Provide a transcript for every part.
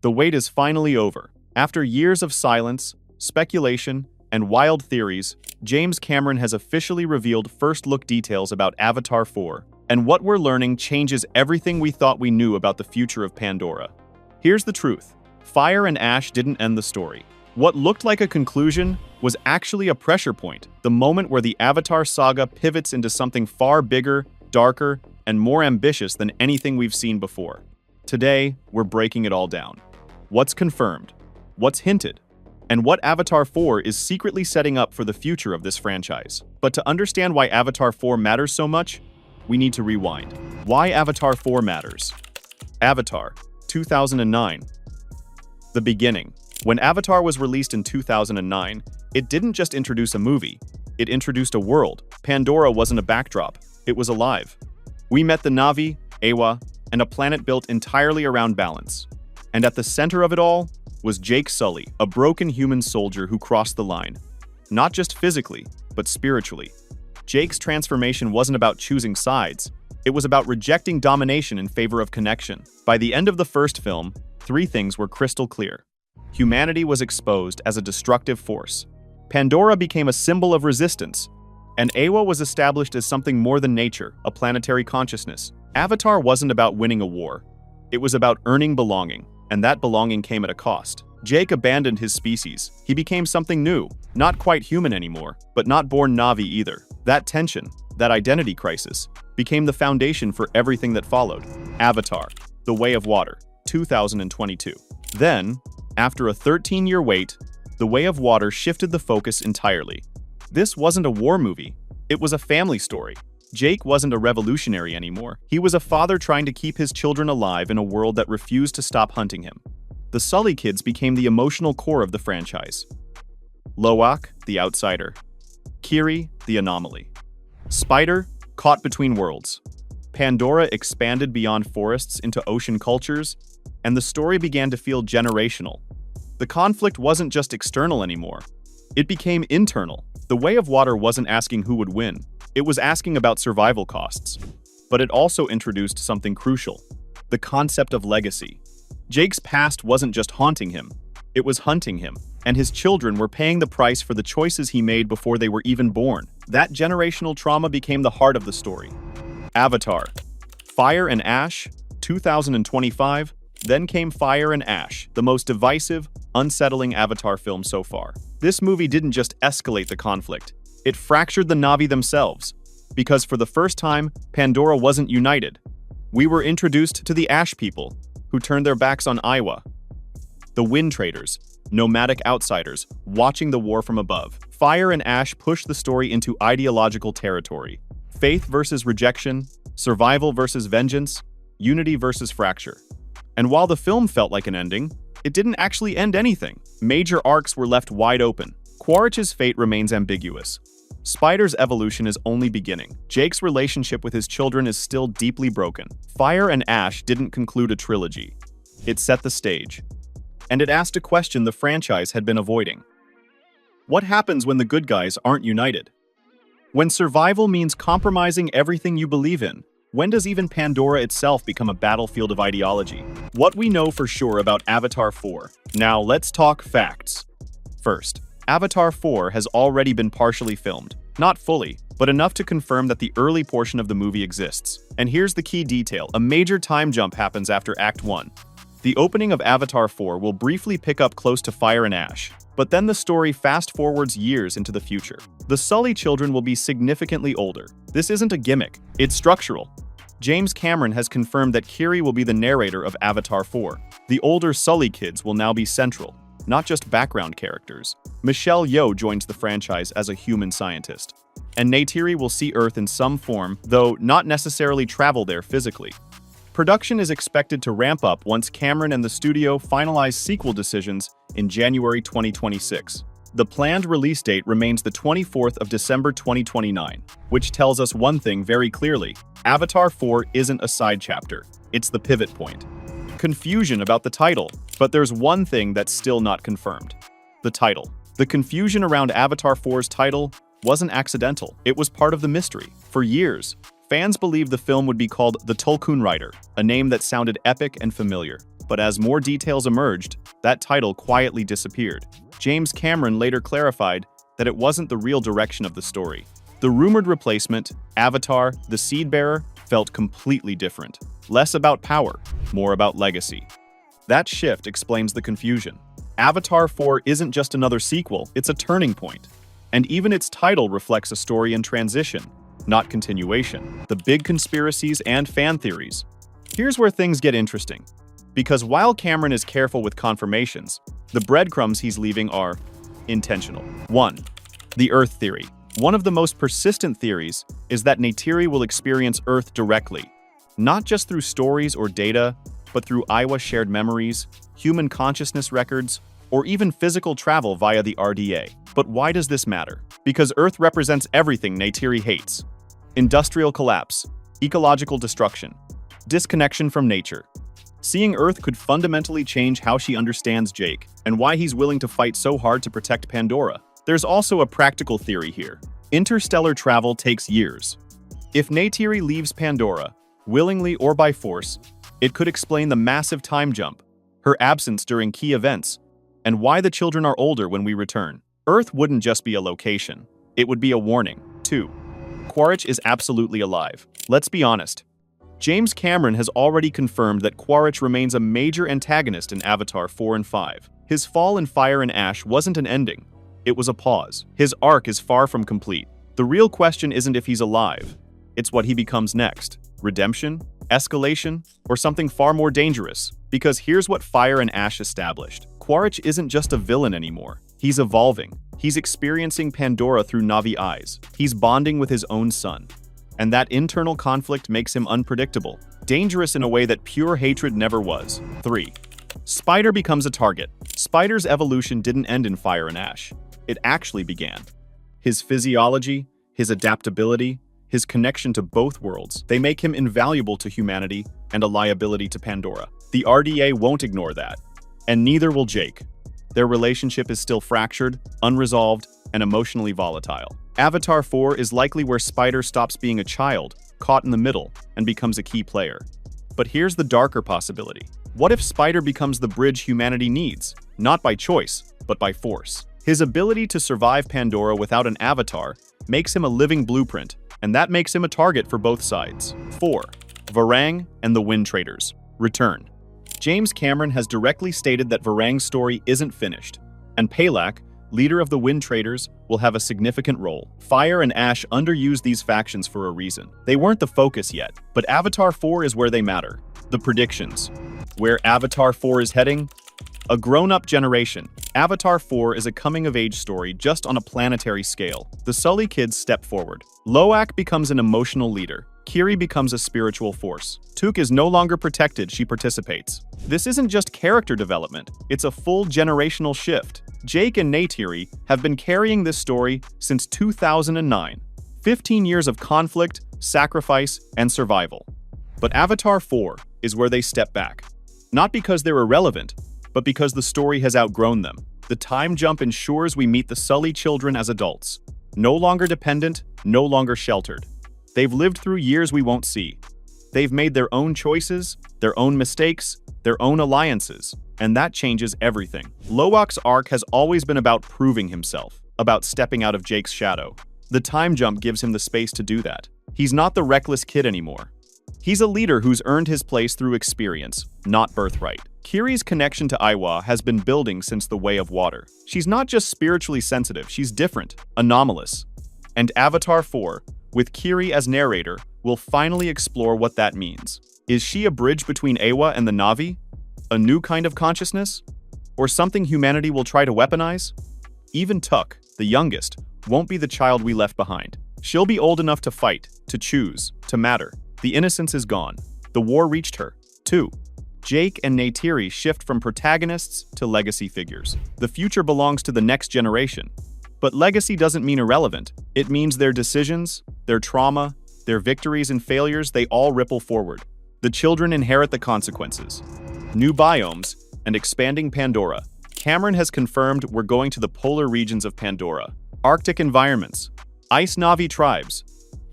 The wait is finally over. After years of silence, speculation, and wild theories, James Cameron has officially revealed first-look details about Avatar 4, and what we're learning changes everything we thought we knew about the future of Pandora. Here's the truth. Fire and ash didn't end the story. What looked like a conclusion was actually a pressure point, the moment where the Avatar saga pivots into something far bigger, darker, and more ambitious than anything we've seen before. Today, we're breaking it all down. What's confirmed? What's hinted? And what Avatar 4 is secretly setting up for the future of this franchise. But to understand why Avatar 4 matters so much, we need to rewind. Why Avatar 4 matters. Avatar, 2009. The beginning. When Avatar was released in 2009, it didn't just introduce a movie, it introduced a world. Pandora wasn't a backdrop, it was alive. We met the Na'vi, Eywa, and a planet built entirely around balance. And at the center of it all was Jake Sully, a broken human soldier who crossed the line. Not just physically, but spiritually. Jake's transformation wasn't about choosing sides, it was about rejecting domination in favor of connection. By the end of the first film, three things were crystal clear. Humanity was exposed as a destructive force. Pandora became a symbol of resistance, and Eywa was established as something more than nature, a planetary consciousness. Avatar wasn't about winning a war. It was about earning belonging, and that belonging came at a cost. Jake abandoned his species. He became something new, not quite human anymore, but not born Na'vi either. That tension, that identity crisis, became the foundation for everything that followed. Avatar, The Way of Water, 2022. Then, after a 13-year wait, The Way of Water shifted the focus entirely. This wasn't a war movie, it was a family story. Jake wasn't a revolutionary anymore. He was a father trying to keep his children alive in a world that refused to stop hunting him. The Sully kids became the emotional core of the franchise. Lo'ak, the outsider. Kiri, the anomaly. Spider, caught between worlds. Pandora expanded beyond forests into ocean cultures, and the story began to feel generational. The conflict wasn't just external anymore. It became internal. The Way of Water wasn't asking who would win. It was asking about survival costs. But it also introduced something crucial: the concept of legacy. Jake's past wasn't just haunting him, it was hunting him, and his children were paying the price for the choices he made before they were even born. That generational trauma became the heart of the story. Avatar, Fire and Ash, 2025. Then came Fire and Ash, the most divisive, unsettling Avatar film so far. This movie didn't just escalate the conflict, it fractured the Na'vi themselves. Because for the first time, Pandora wasn't united. We were introduced to the Ash people, who turned their backs on Eywa. The Wind Traders, nomadic outsiders, watching the war from above. Fire and Ash pushed the story into ideological territory. Faith versus rejection, survival versus vengeance, unity versus fracture. And while the film felt like an ending, it didn't actually end anything. Major arcs were left wide open. Quaritch's fate remains ambiguous. Spider's evolution is only beginning. Jake's relationship with his children is still deeply broken. Fire and Ash didn't conclude a trilogy. It set the stage. And it asked a question the franchise had been avoiding. What happens when the good guys aren't united? When survival means compromising everything you believe in, when does even Pandora itself become a battlefield of ideology? What we know for sure about Avatar 4. Now let's talk facts. First, Avatar 4 has already been partially filmed. Not fully, but enough to confirm that the early portion of the movie exists. And here's the key detail: a major time jump happens after Act 1. The opening of Avatar 4 will briefly pick up close to Fire and Ash, but then the story fast-forwards years into the future. The Sully children will be significantly older. This isn't a gimmick, it's structural. James Cameron has confirmed that Kiri will be the narrator of Avatar 4. The older Sully kids will now be central, not just background characters. Michelle Yeoh joins the franchise as a human scientist. And Neytiri will see Earth in some form, though not necessarily travel there physically. Production is expected to ramp up once Cameron and the studio finalize sequel decisions in January 2026. The planned release date remains the 24th of December 2029, which tells us one thing very clearly: Avatar 4 isn't a side chapter, it's the pivot point. Confusion about the title, but there's one thing that's still not confirmed: the title. The confusion around Avatar 4's title wasn't accidental, it was part of the mystery. For years, Fans believed the film would be called The Tulkun Rider, a name that sounded epic and familiar. But as more details emerged, that title quietly disappeared. James Cameron later clarified that it wasn't the real direction of the story. The rumored replacement, Avatar: The Seedbearer, felt completely different. Less about power, more about legacy. That shift explains the confusion. Avatar 4 isn't just another sequel, it's a turning point. And even its title reflects a story in transition, not continuation. The big conspiracies and fan theories. Here's where things get interesting. Because while Cameron is careful with confirmations, the breadcrumbs he's leaving are intentional. 1. The Earth theory. One of the most persistent theories is that Neytiri will experience Earth directly, not just through stories or data, but through Iowa shared memories, human consciousness records, or even physical travel via the RDA. But why does this matter? Because Earth represents everything Neytiri hates. Industrial collapse, ecological destruction, disconnection from nature. Seeing Earth could fundamentally change how she understands Jake and why he's willing to fight so hard to protect Pandora. There's also a practical theory here. Interstellar travel takes years. If Neytiri leaves Pandora, willingly or by force, it could explain the massive time jump, her absence during key events, and why the children are older when we return. Earth wouldn't just be a location, it would be a warning. 2. Quaritch is absolutely alive. Let's be honest. James Cameron has already confirmed that Quaritch remains a major antagonist in Avatar 4 and 5. His fall in Fire and Ash wasn't an ending, it was a pause. His arc is far from complete. The real question isn't if he's alive, it's what he becomes next. Redemption? Escalation? Or something far more dangerous? Because here's what Fire and Ash established. Quaritch isn't just a villain anymore. He's evolving. He's experiencing Pandora through Na'vi eyes. He's bonding with his own son. And that internal conflict makes him unpredictable, dangerous in a way that pure hatred never was. 3. Spider becomes a target. Spider's evolution didn't end in Fire and Ash. It actually began. His physiology, his adaptability, his connection to both worlds, they make him invaluable to humanity and a liability to Pandora. The RDA won't ignore that, and neither will Jake. Their relationship is still fractured, unresolved, and emotionally volatile. Avatar 4 is likely where Spider stops being a child, caught in the middle, and becomes a key player. But here's the darker possibility. What if Spider becomes the bridge humanity needs, not by choice, but by force? His ability to survive Pandora without an avatar makes him a living blueprint, and that makes him a target for both sides. 4. Varang and the Wind Traders return. James Cameron has directly stated that Varang's story isn't finished, and Palak, leader of the Wind Traders, will have a significant role. Fire and Ash underused these factions for a reason. They weren't the focus yet, but Avatar 4 is where they matter. The predictions. Where Avatar 4 is heading? A grown-up generation. Avatar 4 is a coming-of-age story just on a planetary scale. The Sully kids step forward. Loak becomes an emotional leader. Kiri becomes a spiritual force. Took is no longer protected, she participates. This isn't just character development, it's a full generational shift. Jake and Neytiri have been carrying this story since 2009. 15 years of conflict, sacrifice, and survival. But Avatar 4 is where they step back. Not because they're irrelevant, but because the story has outgrown them. The time jump ensures we meet the Sully children as adults. No longer dependent, no longer sheltered. They've lived through years we won't see. They've made their own choices, their own mistakes, their own alliances, and that changes everything. Loak's arc has always been about proving himself, about stepping out of Jake's shadow. The time jump gives him the space to do that. He's not the reckless kid anymore. He's a leader who's earned his place through experience, not birthright. Kiri's connection to Iowa has been building since the Way of Water. She's not just spiritually sensitive, she's different, anomalous. And Avatar 4, with Kiri as narrator, will finally explore what that means. Is she a bridge between Iowa and the Na'vi? A new kind of consciousness? Or something humanity will try to weaponize? Even Tuk, the youngest, won't be the child we left behind. She'll be old enough to fight, to choose, to matter. The innocence is gone. The war reached her. 2. Jake and Neytiri shift from protagonists to legacy figures. The future belongs to the next generation. But legacy doesn't mean irrelevant. It means their decisions, their trauma, their victories and failures, they all ripple forward. The children inherit the consequences. New biomes and expanding Pandora. Cameron has confirmed we're going to the polar regions of Pandora. Arctic environments, ice Na'vi tribes,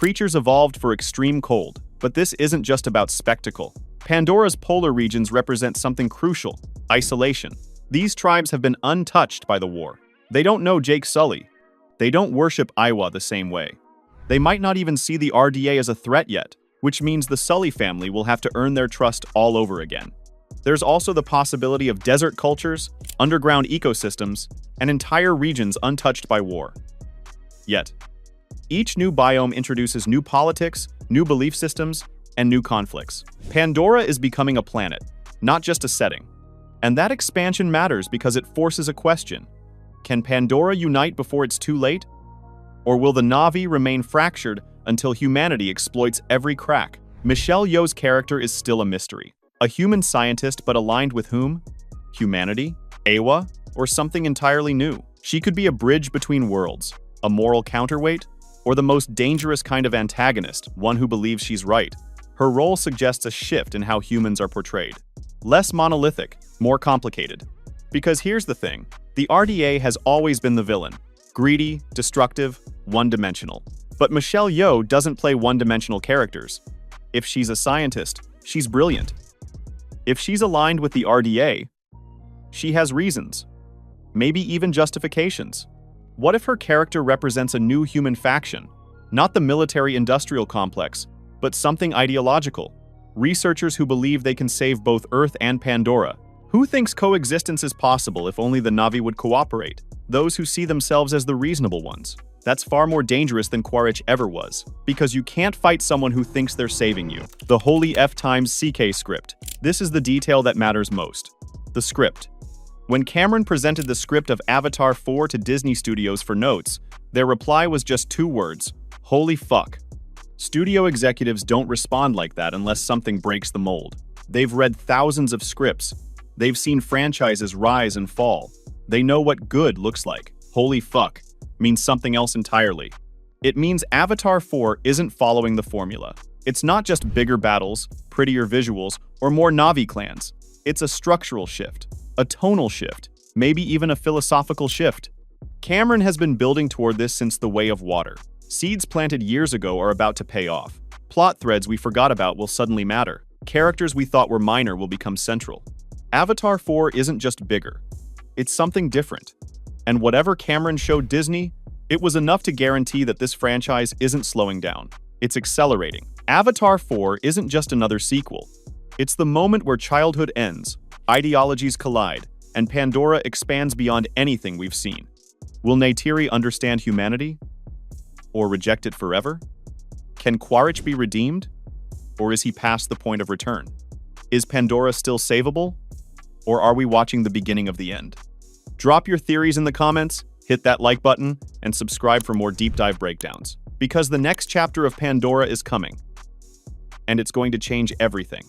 Creatures evolved for extreme cold, but this isn't just about spectacle. Pandora's polar regions represent something crucial: isolation. These tribes have been untouched by the war. They don't know Jake Sully. They don't worship Iwa the same way. They might not even see the RDA as a threat yet, which means the Sully family will have to earn their trust all over again. There's also the possibility of desert cultures, underground ecosystems, and entire regions untouched by war. Yet, each new biome introduces new politics, new belief systems, and new conflicts. Pandora is becoming a planet, not just a setting. And that expansion matters because it forces a question. Can Pandora unite before it's too late? Or will the Na'vi remain fractured until humanity exploits every crack? Michelle Yeoh's character is still a mystery. A human scientist, but aligned with whom? Humanity? Awa? Or something entirely new? She could be a bridge between worlds, a moral counterweight, or the most dangerous kind of antagonist, one who believes she's right. Her role suggests a shift in how humans are portrayed. Less monolithic, more complicated. Because here's the thing, the RDA has always been the villain. Greedy, destructive, one-dimensional. But Michelle Yeoh doesn't play one-dimensional characters. If she's a scientist, she's brilliant. If she's aligned with the RDA, she has reasons. Maybe even justifications. What if her character represents a new human faction? Not the military-industrial complex, but something ideological. Researchers who believe they can save both Earth and Pandora. Who thinks coexistence is possible if only the Na'vi would cooperate? Those who see themselves as the reasonable ones. That's far more dangerous than Quaritch ever was, because you can't fight someone who thinks they're saving you. The holy F times CK script. This is the detail that matters most. The script. When Cameron presented the script of Avatar 4 to Disney Studios for notes, their reply was just 2 words: holy fuck. Studio executives don't respond like that unless something breaks the mold. They've read thousands of scripts. They've seen franchises rise and fall. They know what good looks like. Holy fuck means something else entirely. It means Avatar 4 isn't following the formula. It's not just bigger battles, prettier visuals, or more Na'vi clans. It's a structural shift, a tonal shift, maybe even a philosophical shift. Cameron has been building toward this since The Way of Water. Seeds planted years ago are about to pay off. Plot threads we forgot about will suddenly matter. Characters we thought were minor will become central. Avatar 4 isn't just bigger. It's something different. And whatever Cameron showed Disney, it was enough to guarantee that this franchise isn't slowing down. It's accelerating. Avatar 4 isn't just another sequel. It's the moment where childhood ends, ideologies collide, and Pandora expands beyond anything we've seen. Will Neytiri understand humanity? Or reject it forever? Can Quaritch be redeemed? Or is he past the point of return? Is Pandora still savable? Or are we watching the beginning of the end? Drop your theories in the comments, hit that like button, and subscribe for more deep dive breakdowns. Because the next chapter of Pandora is coming, and it's going to change everything.